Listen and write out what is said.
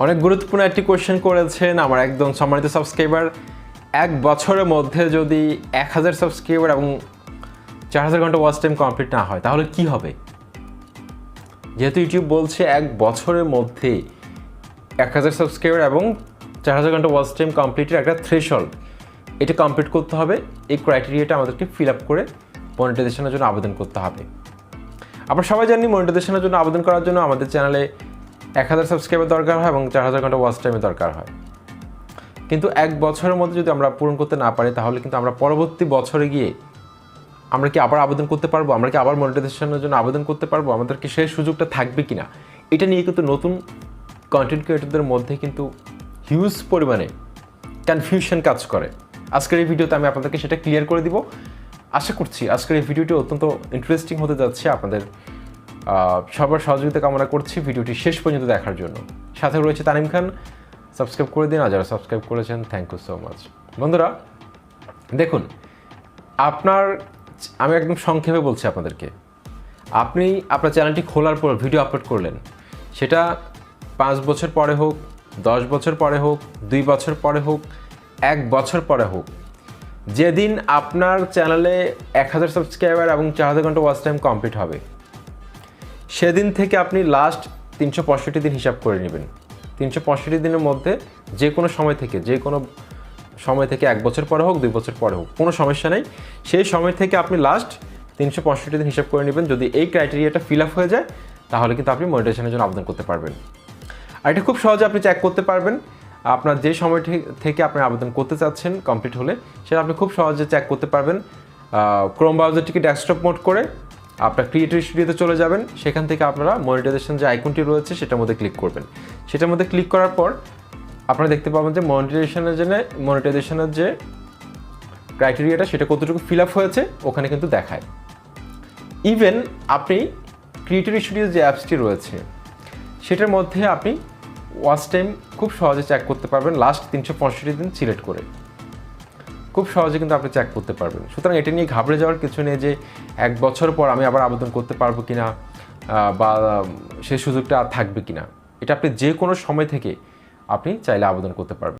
অনেক গুরুত্বপূর্ণ একটি কোয়েশ্চেন করেছেন আমার একদম সম্মানিত সাবস্ক্রাইবার। 1 বছরের মধ্যে যদি 1000 সাবস্ক্রাইবার এবং 4000 ঘন্টা ওয়াচ টাইম কমপ্লিট না হয় তাহলে কি হবে? যেহেতু ইউটিউব বলছে 1 বছরের মধ্যে 1000 সাবস্ক্রাইবার এবং 4000 ঘন্টা ওয়াচ টাইম কমপ্লিটের একটা থ্রেশহোল্ড, এটা কমপ্লিট করতে হবে। এই ক্রাইটেরিয়াটা আমাদেরকে ফিল আপ করে মনিটাইজেশনের জন্য আবেদন করতে হবে। আমরা সবাই জানি মনিটাইজেশনের জন্য আবেদন করার জন্য আমাদের চ্যানেলে 1000 সাবস্ক্রাইবার দরকার হয় এবং 4000 ঘন্টা ওয়াচ টাইমের দরকার হয়। কিন্তু 1 বছরের মধ্যে যদি আমরা পূরণ করতে না পারি তাহলে কিন্তু আমরা পরবর্তী বছরে গিয়ে আমরা কি আবার আবেদন করতে পারবো? আমরা কি আবার মনিটাইজেশনের জন্য আবেদন করতে পারবো? আমাদের কি সেই সুযোগটা থাকবে কিনা? এটা নিয়ে কিন্তু নতুন কন্টেন্ট ক্রিয়েটরদের মধ্যে কিন্তু হিউজ পরিমাণে কনফিউশন কাজ করে। আজকের এই ভিডিওতে আমি আপনাদেরকে সেটা ক্লিয়ার করে দিব। আশা করছি আজকের এই ভিডিওটি অত্যন্ত ইন্টারেস্টিং হতে যাচ্ছে। আপনাদের সবার সহযোগিতা কামনা করছি ভিডিওটি শেষ পর্যন্ত দেখার জন্য। সাথে রয়েছে তানিম খান। সাবস্ক্রাইব করে দিন, আর যারা সাবস্ক্রাইব করেছেন থ্যাংক ইউ সো মাচ। বন্ধুরা দেখুন, আমি একদম সংক্ষেপে বলছি আপনাদেরকে, আপনি আপনার চ্যানেলটি খোলার পর ভিডিও আপলোড করলেন, সেটা 5 বছর পরে হোক, 10 বছর পরে হোক, 2 বছর পরে হোক, 1 বছর পরে হোক, যেদিন আপনার চ্যানেলে 1000 সাবস্ক্রাইবার এবং 4000 ঘন্টা ওয়াচ টাইম কমপ্লিট হবে, সেদিন থেকে আপনি লাস্ট 365 দিন হিসাব করে নেবেন। 365 দিনের মধ্যে যে কোনো সময় থেকে 1 বছর পরে হোক, 2 বছর পরে হোক, কোনো সমস্যা নেই। সেই সময় থেকে আপনি লাস্ট 365 দিন হিসাব করে নেবেন। যদি এই ক্রাইটেরিয়াটা ফিল আপ হয়ে যায় তাহলে কিন্তু আপনি মনিটাইজেশনের জন্য আবেদন করতে পারবেন। আর এটা খুব সহজে আপনি চেক করতে পারবেন। আপনার যে সময় থেকে আপনি আবেদন করতে চাচ্ছেন কমপ্লিট হলে, সেটা আপনি খুব সহজে চেক করতে পারবেন। ক্রোম ব্রাউজারটিকে ডেস্কটপ মোড করে আপনার ক্রিয়েটর স্টুডিওতে চলে যাবেন। সেখান থেকে আপনারা মনিটাইজেশন যে আইকনটি রয়েছে সেটার মধ্যে ক্লিক করবেন। সেটার মধ্যে ক্লিক করার পর আপনারা দেখতে পাবেন যে মনিটাইজেশনের যে ক্রাইটেরিয়াটা সেটা কতটুকু ফিল আপ হয়েছে ওখানে কিন্তু দেখায়। ইভেন আপনি ক্রিয়েটর স্টুডিও যে অ্যাপসটি রয়েছে সেটার মধ্যে আপনি ওয়াচ টাইম খুব সহজে চেক করতে পারবেন। লাস্ট 365 দিন সিলেক্ট করে খুব সহজে কিন্তু আপনি চেক করতে পারবেন। সুতরাং এটা নিয়ে ঘাবড়ে যাওয়ার কিছু নেই যে 1 বছর পর আমি আবার আবেদন করতে পারবো কিনা বা সেই সুযোগটা আর থাকবে কিনা। এটা আপনি যে কোনো সময় থেকে আপনি চাইলে আবেদন করতে পারবেন।